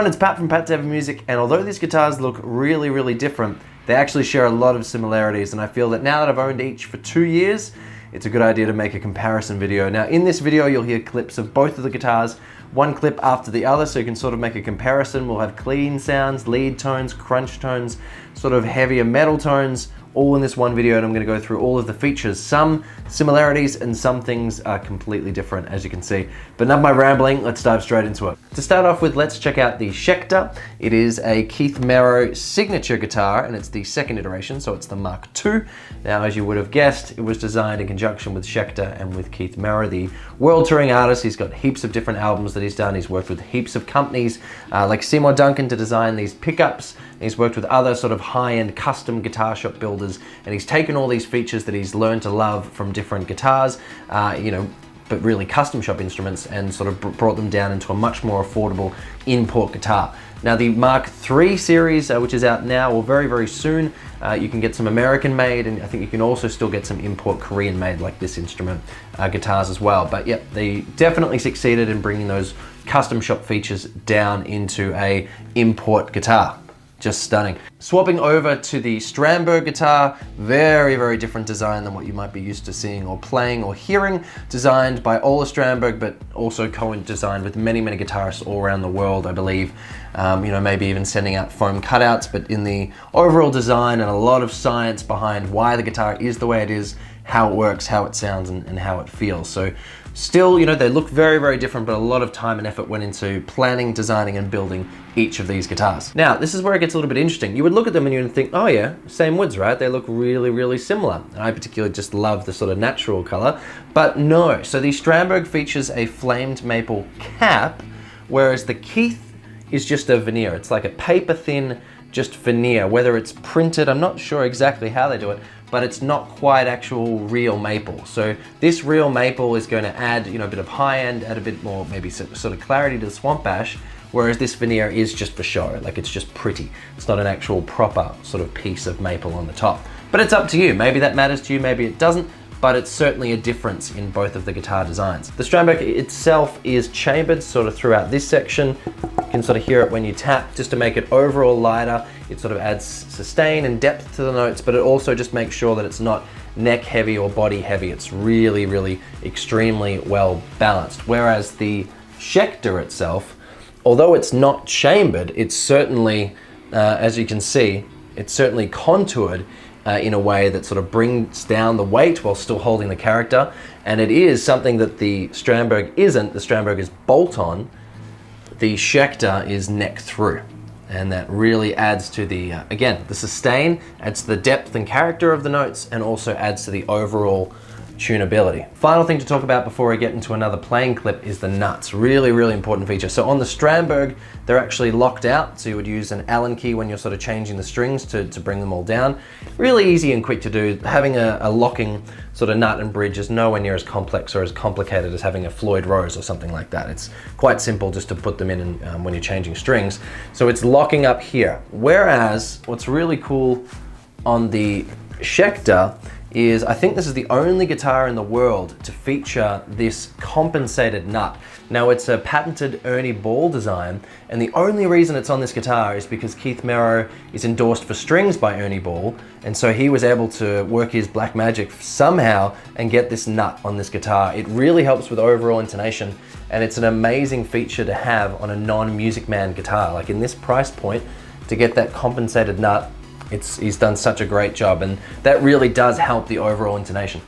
everyone, it's Pat from Pat's Ever Music, and although these guitars look really, really different, they actually share a lot of similarities, and I feel that now that I've owned each for 2 years, it's a good idea to make a comparison video. Now in this video you'll hear clips of both of the guitars, one clip after the other, so you can sort of make a comparison. We'll have clean sounds, lead tones, crunch tones, sort of heavier metal tones, all in this one video, and I'm going to go through all of the features. Some similarities and some things are completely different, as you can see. But enough of my rambling, let's dive straight into it. To start off with, let's check out the Schecter. It is a Keith Merrow signature guitar, and it's the second iteration, so it's the Mark II. Now, as you would have guessed, it was designed in conjunction with Schecter and with Keith Merrow, the world touring artist. He's got heaps of different albums that he's done. He's worked with heaps of companies like Seymour Duncan to design these pickups. He's worked with other sort of high-end custom guitar shop builders, and he's taken all these features that he's learned to love from different guitars, but really custom shop instruments, and sort of brought them down into a much more affordable import guitar. Now the Mark III series, which is out now or very, very soon, you can get some American made, and I think you can also still get some import Korean made, like this instrument, guitars as well. But yep, they definitely succeeded in bringing those custom shop features down into a import guitar. Just stunning. Swapping over to the Strandberg guitar, very, very different design than what you might be used to seeing or playing or hearing. Designed by Ola Strandberg, but also co-designed with many, many guitarists all around the world, I believe. Maybe even sending out foam cutouts, but in the overall design and a lot of science behind why the guitar is the way it is, how it works, how it sounds, and how it feels. So still, they look very, very different, but a lot of time and effort went into planning, designing, and building each of these guitars. Now, this is where it gets a little bit interesting. You would look at them and you would think, oh yeah, same woods, right? They look really, really similar. And I particularly just love the sort of natural color, but no. So the Strandberg features a flamed maple cap, whereas the Keith is just a veneer. It's like a paper thin, just veneer. Whether it's printed, I'm not sure exactly how they do it, but it's not quite actual real maple. So this real maple is going to add, a bit of high end, add a bit more maybe sort of clarity to the Swamp Ash, whereas this veneer is just for show, like it's just pretty. It's not an actual proper sort of piece of maple on the top. But it's up to you. Maybe that matters to you, maybe it doesn't, but it's certainly a difference in both of the guitar designs. The Strandberg itself is chambered sort of throughout this section. You can sort of hear it when you tap, just to make it overall lighter. It sort of adds sustain and depth to the notes, but it also just makes sure that it's not neck heavy or body heavy. It's really, really extremely well balanced. Whereas the Schecter itself, although it's not chambered, it's certainly, as you can see, it's certainly contoured in a way that sort of brings down the weight while still holding the character. And it is something that the Strandberg isn't. The Strandberg is bolt on. The Schecter is neck through. And that really adds to the, again, the sustain, adds to the depth and character of the notes, and also adds to the overall tunability. Final thing to talk about before I get into another playing clip is the nuts. Really, really important feature. So on the Strandberg, they're actually locked out. So you would use an Allen key when you're sort of changing the strings to bring them all down. Really easy and quick to do. Having a locking sort of nut and bridge is nowhere near as complex or as complicated as having a Floyd Rose or something like that. It's quite simple just to put them in when you're changing strings. So it's locking up here. Whereas what's really cool on the Schecter is, I think this is the only guitar in the world to feature this compensated nut. Now it's a patented Ernie Ball design, and the only reason it's on this guitar is because Keith Merrow is endorsed for strings by Ernie Ball, and so he was able to work his black magic somehow and get this nut on this guitar. It really helps with overall intonation, and it's an amazing feature to have on a non-Music Man guitar. Like in this price point, to get that compensated nut, he's done such a great job, and that really does help the overall intonation.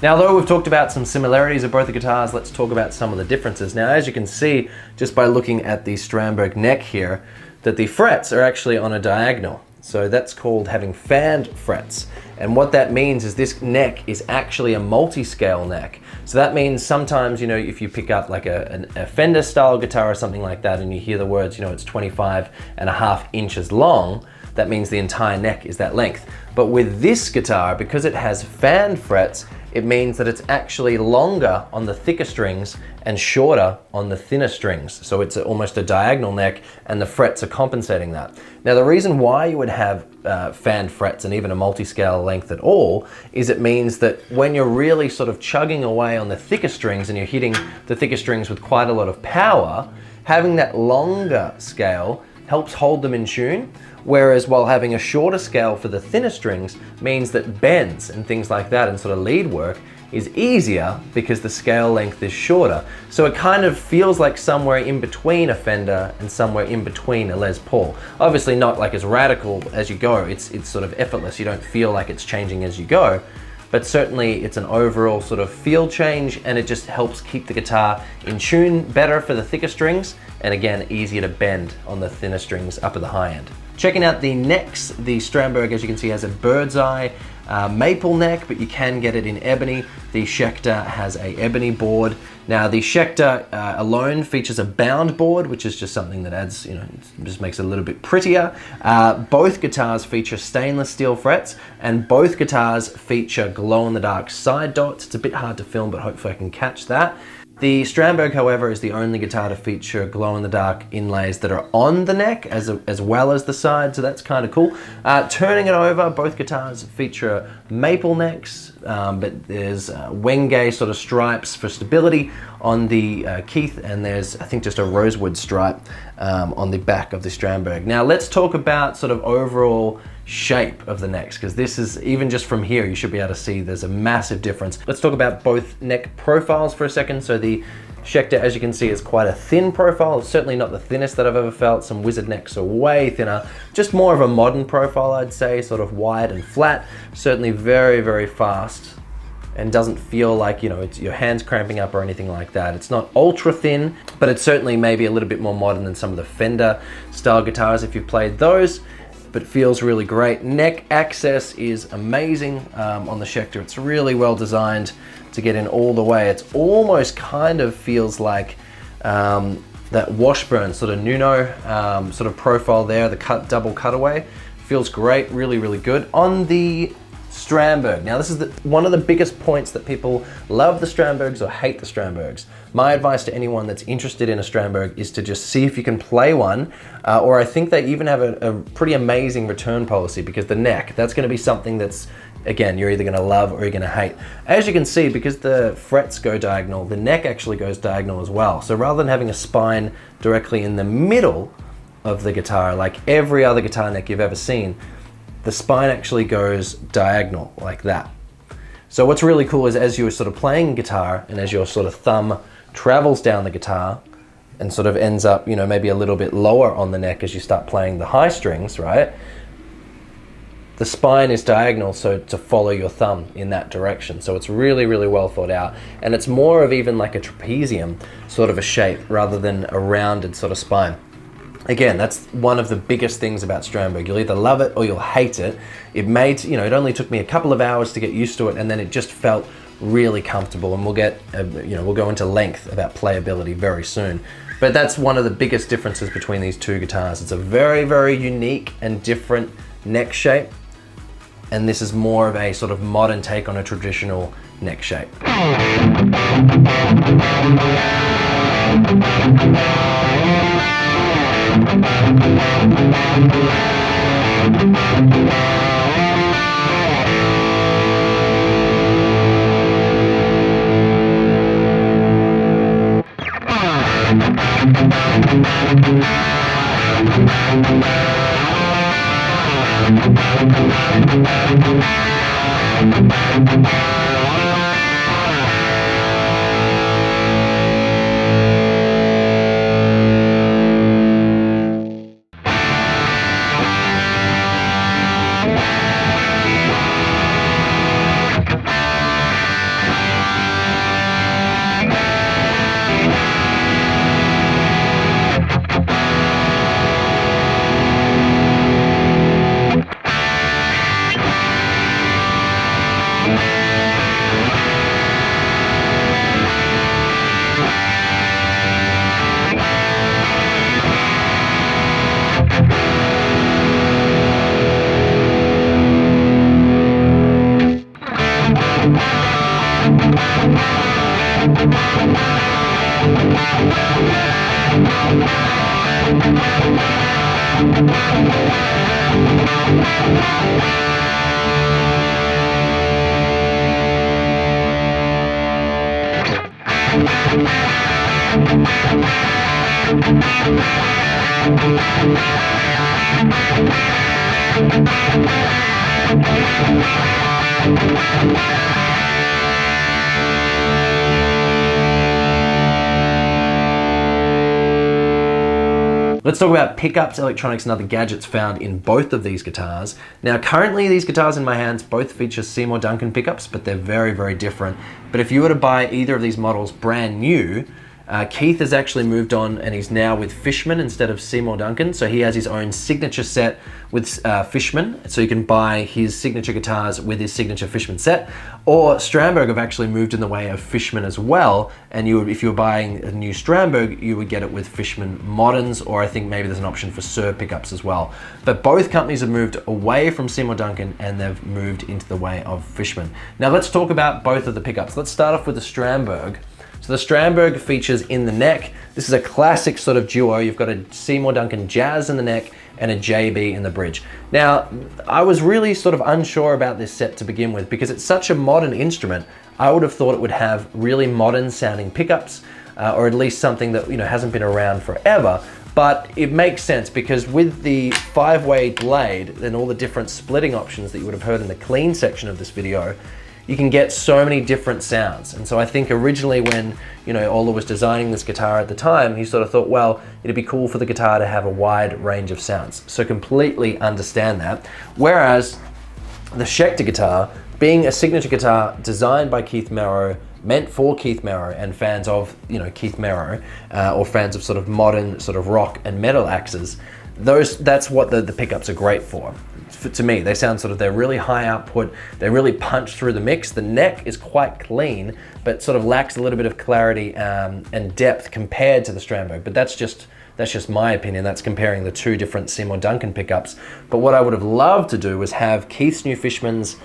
Now, though we've talked about some similarities of both the guitars, let's talk about some of the differences. Now, as you can see, just by looking at the Strandberg neck here, that the frets are actually on a diagonal. So that's called having fanned frets. And what that means is this neck is actually a multi-scale neck. So that means sometimes, you know, if you pick up like a Fender style guitar or something like that and you hear the words, you know, it's 25.5 inches long, that means the entire neck is that length. But with this guitar, because it has fanned frets, it means that it's actually longer on the thicker strings and shorter on the thinner strings. So it's almost a diagonal neck and the frets are compensating that. Now, the reason why you would have fanned frets and even a multi-scale length at all is it means that when you're really sort of chugging away on the thicker strings and you're hitting the thicker strings with quite a lot of power, having that longer scale helps hold them in tune. Whereas while having a shorter scale for the thinner strings means that bends and things like that and sort of lead work is easier because the scale length is shorter. So it kind of feels like somewhere in between a Fender and somewhere in between a Les Paul. Obviously not like as radical as you go, it's sort of effortless. You don't feel like it's changing as you go, but certainly it's an overall sort of feel change and it just helps keep the guitar in tune better for the thicker strings and again, easier to bend on the thinner strings up at the high end. Checking out the necks, the Strandberg, as you can see, has a bird's eye maple neck, but you can get it in ebony. The Schecter has a ebony board. Now the Schecter alone features a bound board, which is just something that adds, you know, just makes it a little bit prettier. Both guitars feature stainless steel frets, and both guitars feature glow-in-the-dark side dots. It's a bit hard to film, but hopefully I can catch that. The Strandberg, however, is the only guitar to feature glow-in-the-dark inlays that are on the neck as well as the side, so that's kind of cool. Turning it over, both guitars feature maple necks, but there's Wenge sort of stripes for stability on the Keith, and there's, I think, just a rosewood stripe on the back of the Strandberg. Now let's talk about sort of overall shape of the necks, because this is, even just from here, you should be able to see there's a massive difference. Let's talk about both neck profiles for a second. So the Schecter, as you can see, is quite a thin profile. It's certainly not the thinnest that I've ever felt. Some Wizard necks are way thinner. Just more of a modern profile, I'd say, sort of wide and flat. Certainly very, very fast and doesn't feel like, you know, it's your hands cramping up or anything like that. It's not ultra thin, but it's certainly maybe a little bit more modern than some of the Fender style guitars if you've played those. But feels really great. Neck access is amazing on the Schecter. It's really well designed to get in all the way. It's almost kind of feels like that Washburn sort of Nuno sort of profile there, the double cutaway. Feels great, really, really good. On the Strandberg. Now this is one of the biggest points that people love the Strandbergs or hate the Strandbergs. My advice to anyone that's interested in a Strandberg is to just see if you can play one, or I think they even have a pretty amazing return policy, because the neck, that's going to be something that's, again, you're either going to love or you're going to hate. As you can see, because the frets go diagonal, the neck actually goes diagonal as well. So rather than having a spine directly in the middle of the guitar, like every other guitar neck you've ever seen, the spine actually goes diagonal like that. So what's really cool is as you're sort of playing guitar and as your sort of thumb travels down the guitar and sort of ends up, you know, maybe a little bit lower on the neck as you start playing the high strings, right? The spine is diagonal, so to follow your thumb in that direction. So it's really, really well thought out. And it's more of even like a trapezium sort of a shape rather than a rounded sort of spine. Again, that's one of the biggest things about Strandberg. You'll either love it or you'll hate it. It made, you know, it only took me a couple of hours to get used to it, and then it just felt really comfortable. And we'll get, you know, we'll go into length about playability very soon. But that's one of the biggest differences between these two guitars. It's a very, very unique and different neck shape, and this is more of a sort of modern take on a traditional neck shape. Let's talk about pickups, electronics, and other gadgets found in both of these guitars. Now, currently these guitars in my hands both feature Seymour Duncan pickups, but they're very, very different. But if you were to buy either of these models brand new, Keith has actually moved on and he's now with Fishman instead of Seymour Duncan. So he has his own signature set with Fishman. So you can buy his signature guitars with his signature Fishman set. Or Strandberg have actually moved in the way of Fishman as well. And you would, if you were buying a new Strandberg, you would get it with Fishman Moderns, or I think maybe there's an option for Sir pickups as well. But both companies have moved away from Seymour Duncan and they've moved into the way of Fishman. Now let's talk about both of the pickups. Let's start off with the Strandberg. So the Strandberg features in the neck. This is a classic sort of duo. You've got a Seymour Duncan Jazz in the neck and a JB in the bridge. Now, I was really sort of unsure about this set to begin with because it's such a modern instrument. I would have thought it would have really modern sounding pickups, or at least something that hasn't been around forever. But it makes sense because with the 5-way blade and all the different splitting options that you would have heard in the clean section of this video, you can get so many different sounds. And so I think originally when Ola was designing this guitar at the time, he sort of thought, well, it'd be cool for the guitar to have a wide range of sounds. So completely understand that. Whereas the Schecter guitar, being a signature guitar designed by Keith Merrow, meant for Keith Merrow and fans of Keith Merrow, or fans of sort of modern sort of rock and metal axes, that's what the pickups are great for. To me, they sound they're really high output, they really punch through the mix. The neck is quite clean, but sort of lacks a little bit of clarity and depth compared to the Strandberg. But that's just my opinion. That's comparing the two different Seymour Duncan pickups. But what I would have loved to do was have Keith's new Fishmans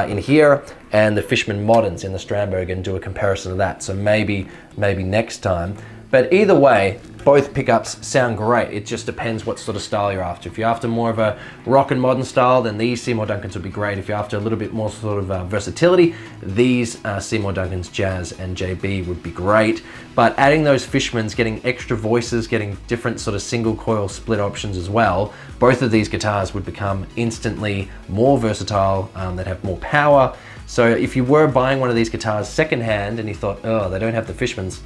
in here and the Fishman Moderns in the Strandberg and do a comparison of that. So maybe next time. But either way, both pickups sound great. It just depends what sort of style you're after. If you're after more of a rock and modern style, then these Seymour Duncans would be great. If you're after a little bit more sort of versatility, these Seymour Duncans Jazz and JB would be great. But adding those Fishmans, getting extra voices, getting different sort of single coil split options as well, both of these guitars would become instantly more versatile, they'd have more power. So if you were buying one of these guitars secondhand and you thought, oh, they don't have the Fishmans,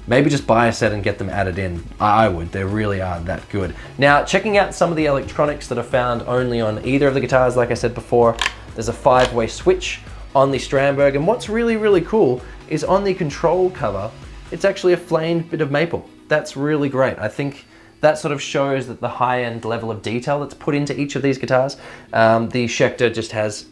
maybe just buy a set and get them added in. I would, they really are that good. Now, checking out some of the electronics that are found only on either of the guitars, like I said before, there's a 5-way switch on the Strandberg, and what's really, really cool is on the control cover, it's actually a flamed bit of maple. That's really great. I think that sort of shows that the high-end level of detail that's put into each of these guitars. The Schecter just has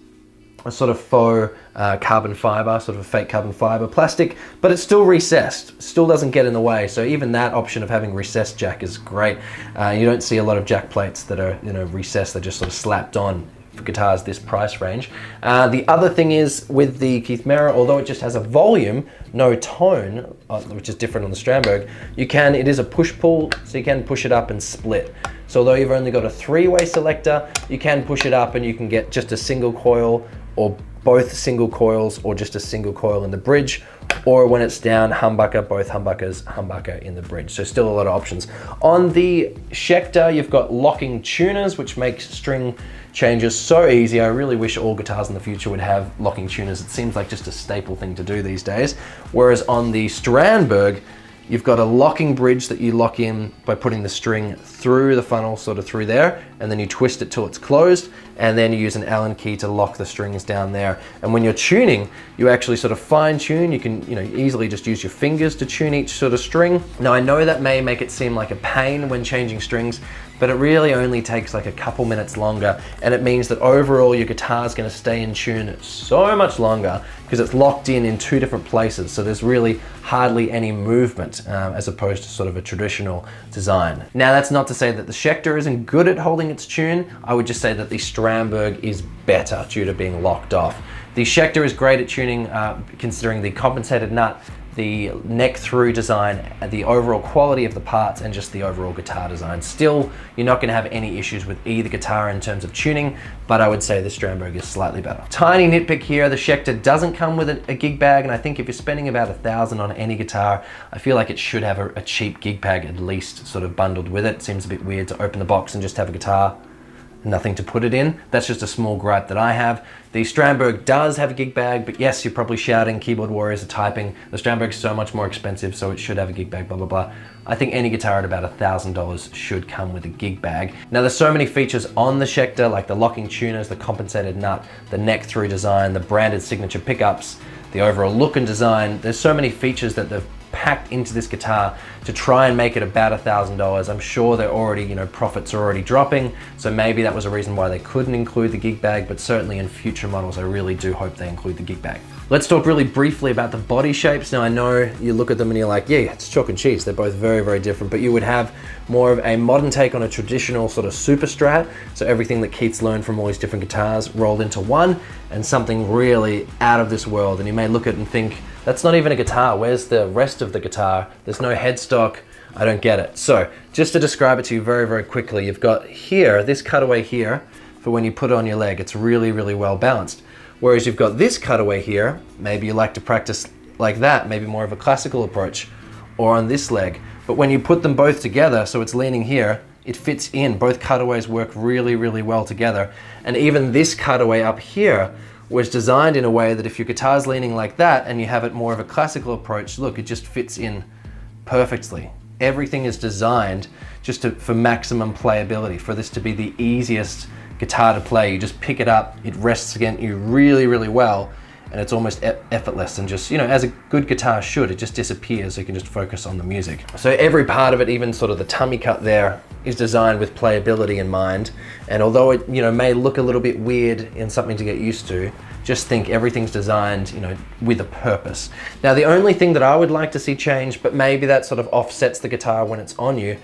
a sort of faux carbon fiber, sort of a fake carbon fiber plastic, but it's still recessed, still doesn't get in the way. So even that option of having recessed jack is great. You don't see a lot of jack plates that are recessed, they're just sort of slapped on for guitars this price range. The other thing is with the Keith Merrow, although it just has a volume, no tone, which is different on the Strandberg, it is a push-pull, so you can push it up and split. So although you've only got a 3-way selector, you can push it up and you can get just a single coil or both single coils or just a single coil in the bridge, or when it's down, humbucker, both humbuckers, humbucker in the bridge. So still a lot of options. On the Schecter, you've got locking tuners, which makes string changes so easy. I really wish all guitars in the future would have locking tuners. It seems like just a staple thing to do these days. Whereas on the Strandberg, you've got a locking bridge that you lock in by putting the string through the funnel, sort of through there, and then you twist it till it's closed, and then you use an Allen key to lock the strings down there. And when you're tuning, you actually sort of fine tune. You can easily just use your fingers to tune each sort of string. Now I know that may make it seem like a pain when changing strings, but it really only takes like a couple minutes longer, and it means that overall your guitar is going to stay in tune so much longer because it's locked in 2 different places, so there's really hardly any movement as opposed to sort of a traditional design. Now that's not to say that the Schecter isn't good at holding its tune. I would just say that the Strandberg is better due to being locked off. The Schecter is great at tuning, considering the compensated nut the neck through design, the overall quality of the parts, and just the overall guitar design. Still, you're not going to have any issues with either guitar in terms of tuning, but I would say the Strandberg is slightly better. Tiny nitpick here, the Schecter doesn't come with a gig bag, and I think if you're spending about $1,000 on any guitar, I feel like it should have a cheap gig bag at least sort of bundled with it. It seems a bit weird to open the box and just have a guitar, nothing to put it in. That's just a small gripe that I have. The Strandberg does have a gig bag, but yes, you're probably shouting, keyboard warriors are typing. The Strandberg's so much more expensive, so it should have a gig bag, blah, blah, blah. I think any guitar at about $1,000 should come with a gig bag. Now, there's so many features on the Schecter, like the locking tuners, the compensated nut, the neck through design, the branded signature pickups, the overall look and design. There's so many features that they've packed into this guitar to try and make it about $1,000. I'm sure they're already, profits are already dropping, so maybe that was a reason why they couldn't include the gig bag, but certainly in future models, I really do hope they include the gig bag. Let's talk really briefly about the body shapes. Now, I know you look at them and you're like, yeah, it's chalk and cheese. They're both very, very different, but you would have more of a modern take on a traditional sort of super strat. So everything that Keith's learned from all these different guitars rolled into one, and something really out of this world. And you may look at it and think, that's not even a guitar. Where's the rest of the guitar? There's no headstock. I don't get it. So just to describe it to you very, very quickly, you've got here, this cutaway here for when you put it on your leg. It's really, really well balanced. Whereas you've got this cutaway here, maybe you like to practice like that, maybe more of a classical approach, or on this leg. But when you put them both together, so it's leaning here, it fits in. Both cutaways work really, really well together. And even this cutaway up here was designed in a way that if your guitar's leaning like that and you have it more of a classical approach, look, it just fits in perfectly. Everything is designed just for maximum playability, for this to be the easiest guitar to play. You just pick it up, it rests against you really, really well, and it's almost effortless, and just, as a good guitar should, it just disappears, so you can just focus on the music. So every part of it, even sort of the tummy cut there, is designed with playability in mind. And although it, may look a little bit weird and something to get used to, just think everything's designed, with a purpose. Now, the only thing that I would like to see change, but maybe that sort of offsets the guitar when it's on you,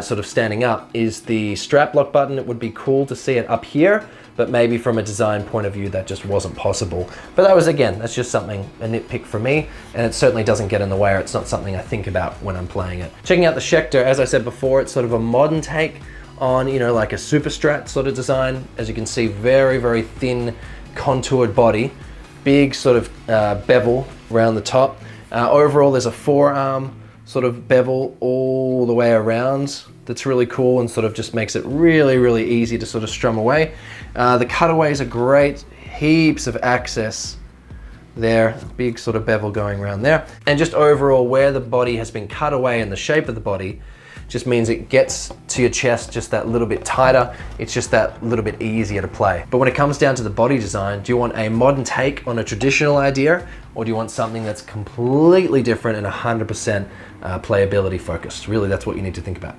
sort of standing up, is the strap lock button. It would be cool to see it up here, but maybe from a design point of view, that just wasn't possible. But that was, again, that's just something, a nitpick for me, and it certainly doesn't get in the way, or it's not something I think about when I'm playing it. Checking out the Schecter, as I said before, it's sort of a modern take on, like a super strat sort of design. As you can see, very, very thin, contoured body, big sort of bevel around the top. Overall, there's a forearm sort of bevel all the way around. That's really cool and sort of just makes it really, really easy to sort of strum away. The cutaways are great, heaps of access there, big sort of bevel going around there. And just overall, where the body has been cut away and the shape of the body just means it gets to your chest just that little bit tighter. It's just that little bit easier to play. But when it comes down to the body design, do you want a modern take on a traditional idea, or do you want something that's completely different and 100% playability focused? Really, that's what you need to think about.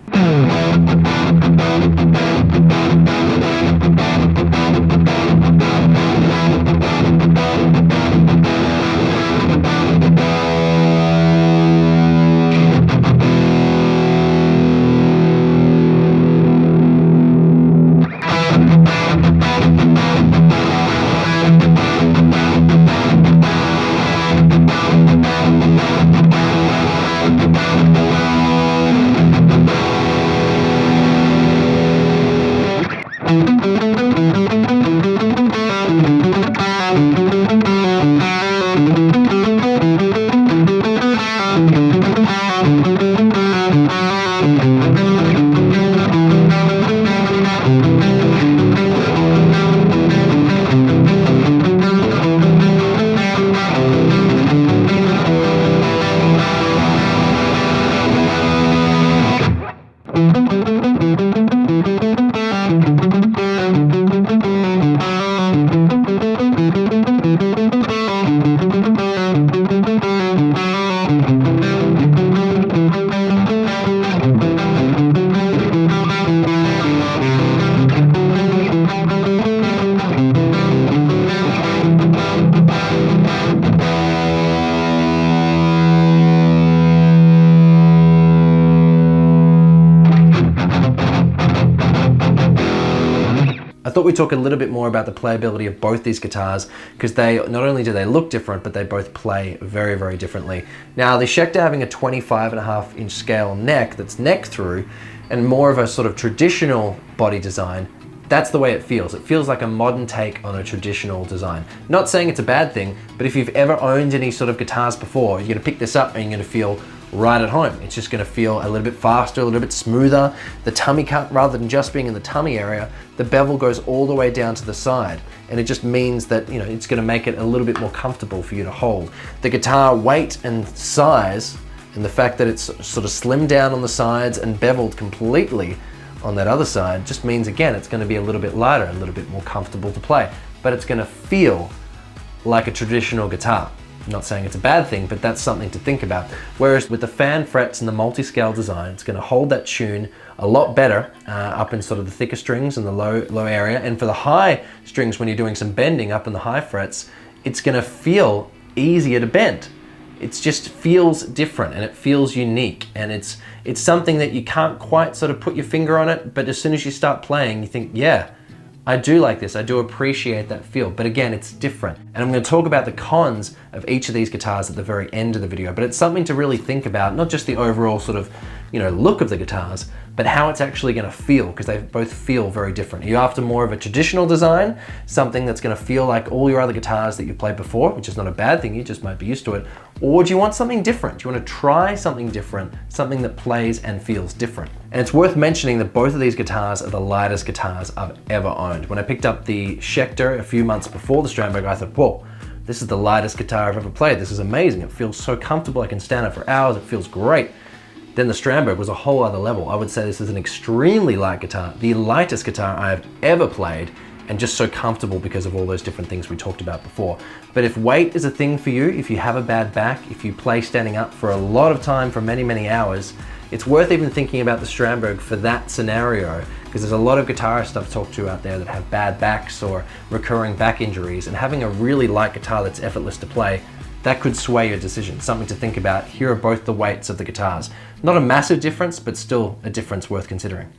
thought we'd talk a little bit more about the playability of both these guitars, because they not only do they look different, but they both play very, very differently. Now, the Schecter having a 25.5-inch scale neck that's neck through, and more of a sort of traditional body design, that's the way it feels. It feels like a modern take on a traditional design. Not saying it's a bad thing, but if you've ever owned any sort of guitars before, you're gonna pick this up and you're gonna feel right at home. It's just gonna feel a little bit faster, a little bit smoother. The tummy cut, rather than just being in the tummy area, the bevel goes all the way down to the side. And it just means that, you know, it's gonna make it a little bit more comfortable for you to hold. The guitar weight and size, and the fact that it's sort of slimmed down on the sides and beveled completely on that other side, just means, again, it's gonna be a little bit lighter, a little bit more comfortable to play, but it's gonna feel like a traditional guitar. I'm not saying it's a bad thing, but that's something to think about. Whereas with the fan frets and the multi-scale design, it's gonna hold that tune a lot better up in sort of the thicker strings and the low area. And for the high strings, when you're doing some bending up in the high frets, it's gonna feel easier to bend. It just feels different and it feels unique, and it's something that you can't quite sort of put your finger on it, but as soon as you start playing, you think, yeah, I do like this, I do appreciate that feel, but again, it's different. And I'm gonna talk about the cons of each of these guitars at the very end of the video, but it's something to really think about, not just the overall sort of, you know, look of the guitars, but how it's actually gonna feel, because they both feel very different. Are you after more of a traditional design, something that's gonna feel like all your other guitars that you've played before, which is not a bad thing, you just might be used to it, or do you want something different? Do you want to try something different, something that plays and feels different? And it's worth mentioning that both of these guitars are the lightest guitars I've ever owned. When I picked up the Schecter a few months before the Strandberg, I thought, whoa, this is the lightest guitar I've ever played. This is amazing. It feels so comfortable. I can stand it for hours. It feels great. Then the Strandberg was a whole other level. I would say this is an extremely light guitar, the lightest guitar I have ever played, and just so comfortable because of all those different things we talked about before. But if weight is a thing for you, if you have a bad back, if you play standing up for a lot of time for many, many hours, it's worth even thinking about the Strandberg for that scenario, because there's a lot of guitarists I've talked to out there that have bad backs or recurring back injuries, and having a really light guitar that's effortless to play, that could sway your decision. Something to think about. Here are both the weights of the guitars. Not a massive difference, but still a difference worth considering.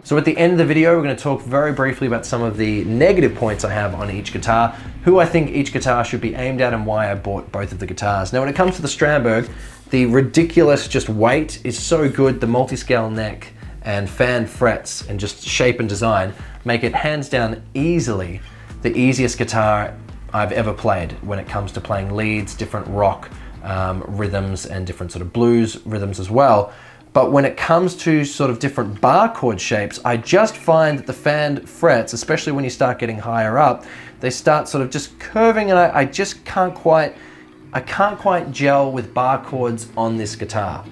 So at the end of the video, we're going to talk very briefly about some of the negative points I have on each guitar, who I think each guitar should be aimed at, and why I bought both of the guitars. Now when it comes to the Strandberg, the ridiculous just weight is so good. The multi-scale neck and fan frets and just shape and design make it hands down easily the easiest guitar I've ever played when it comes to playing leads, different rock rhythms and different sort of blues rhythms as well. But when it comes to sort of different bar chord shapes, I just find that the fan frets, especially when you start getting higher up, they start sort of just curving, and I just can't quite gel with bar chords on this guitar,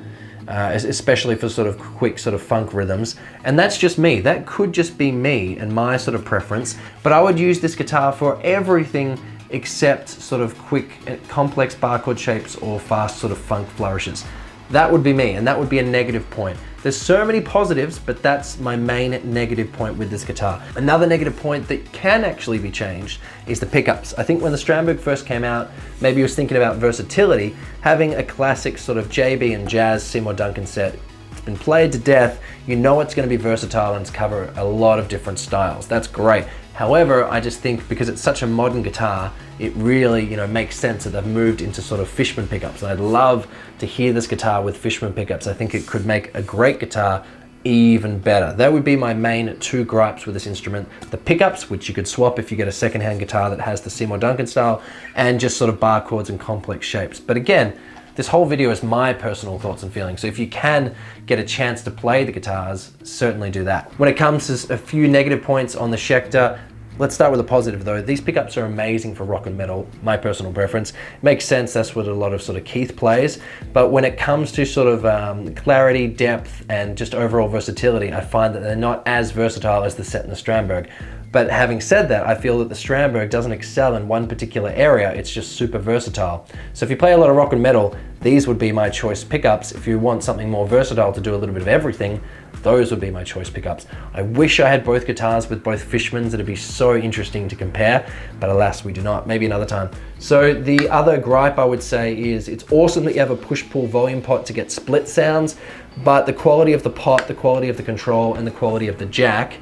especially for sort of quick sort of funk rhythms. And that's just me. That could just be me and my sort of preference, but I would use this guitar for everything except sort of quick, complex bar chord shapes or fast sort of funk flourishes. That would be me, and that would be a negative point. There's so many positives, but that's my main negative point with this guitar. Another negative point that can actually be changed is the pickups. I think when the Strandberg first came out, maybe he was thinking about versatility, having a classic sort of JB and jazz Seymour Duncan set. It's been played to death. You know it's going to be versatile and cover a lot of different styles. That's great. However, I just think because it's such a modern guitar, it really, you know, makes sense that they've moved into sort of Fishman pickups. And I'd love to hear this guitar with Fishman pickups. I think it could make a great guitar even better. That would be my main two gripes with this instrument. The pickups, which you could swap if you get a secondhand guitar that has the Seymour Duncan style, and just sort of bar chords and complex shapes. But again, This whole video is my personal thoughts and feelings, so if you can get a chance to play the guitars, certainly do that. When it comes to a few negative points on the Schecter, let's start with a positive though. These pickups are amazing for rock and metal, my personal preference. It makes sense, that's what a lot of sort of Keith plays. But when it comes to sort of clarity, depth, and just overall versatility, I find that they're not as versatile as the set in the Strandberg. But having said that, I feel that the Strandberg doesn't excel in one particular area, it's just super versatile. So if you play a lot of rock and metal, these would be my choice pickups. If you want something more versatile to do a little bit of everything, those would be my choice pickups. I wish I had both guitars with both Fishmans. It'd be so interesting to compare, but alas, we do not. Maybe another time. So the other gripe I would say is it's awesome that you have a push-pull volume pot to get split sounds, but the quality of the pot, the quality of the control, and the quality of the jack,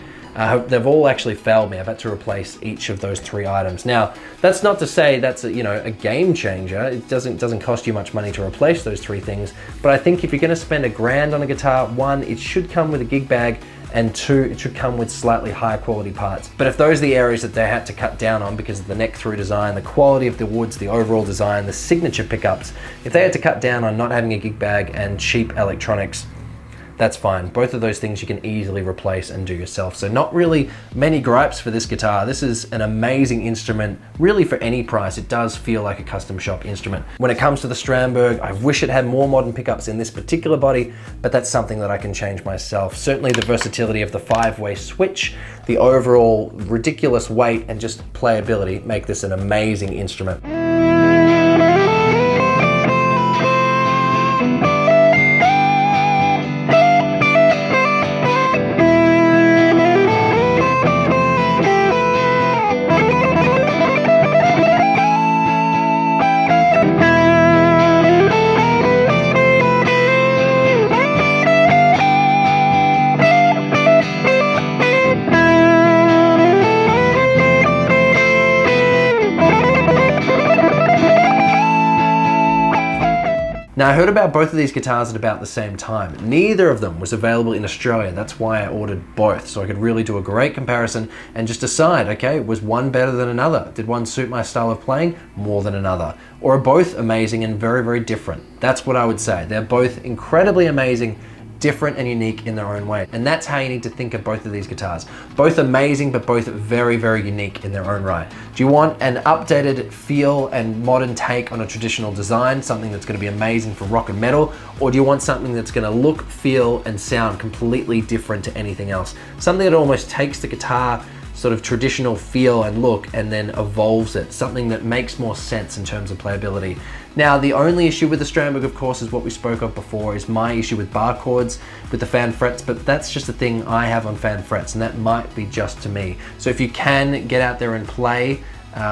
they've all actually failed me. I've had to replace each of those 3 items. Now, that's not to say that's a game changer. It doesn't cost you much money to replace those 3 things, but I think if you're gonna spend $1,000 on a guitar, 1, it should come with a gig bag, and 2, it should come with slightly higher quality parts. But if those are the areas that they had to cut down on because of the neck through design, the quality of the woods, the overall design, the signature pickups, if they had to cut down on not having a gig bag and cheap electronics, that's fine. Both of those things you can easily replace and do yourself. So not really many gripes for this guitar. This is an amazing instrument, really for any price. It does feel like a custom shop instrument. When it comes to the Strandberg, I wish it had more modern pickups in this particular body, but that's something that I can change myself. Certainly the versatility of the 5-way switch, the overall ridiculous weight, and just playability make this an amazing instrument. Now I heard about both of these guitars at about the same time. Neither of them was available in Australia. That's why I ordered both, so I could really do a great comparison and just decide, okay, was one better than another? Did one suit my style of playing more than another? Or are both amazing and very, very different? That's what I would say. They're both incredibly amazing, different and unique in their own way. And that's how you need to think of both of these guitars. Both amazing, but both very, very unique in their own right. Do you want an updated feel and modern take on a traditional design, something that's gonna be amazing for rock and metal? Or do you want something that's gonna look, feel, and sound completely different to anything else? Something that almost takes the guitar sort of traditional feel and look and then evolves it, something that makes more sense in terms of playability. Now, the only issue with the Strandberg, of course, is what we spoke of before, is my issue with bar chords, with the fan frets, but that's just a thing I have on fan frets, and that might be just to me. So if you can get out there and play,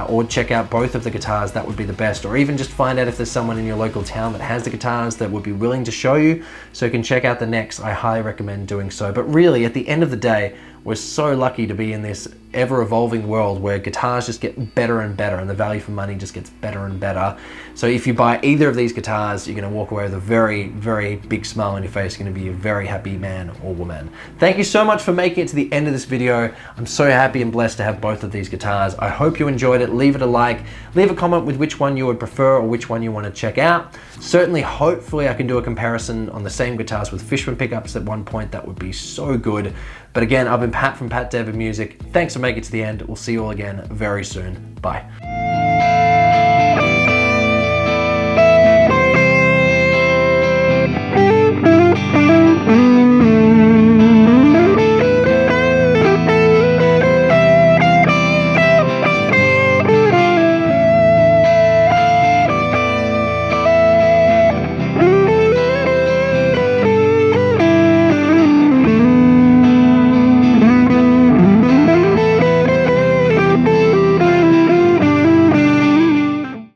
or check out both of the guitars, that would be the best. Or even just find out if there's someone in your local town that has the guitars that would be willing to show you, so you can check out the necks. I highly recommend doing so. But really, at the end of the day, we're so lucky to be in this ever-evolving world where guitars just get better and better and the value for money just gets better and better. So if you buy either of these guitars, you're going to walk away with a very, very big smile on your face. You're going to be a very happy man or woman. Thank you so much for making it to the end of this video. I'm so happy and blessed to have both of these guitars. I hope you enjoyed it. Leave it a like. Leave a comment with which one you would prefer or which one you want to check out. Certainly, hopefully I can do a comparison on the same guitars with Fishman pickups at one point. That would be so good. But again, I've been Pat from Pat David Music. Thanks for making it to the end. We'll see you all again very soon. Bye.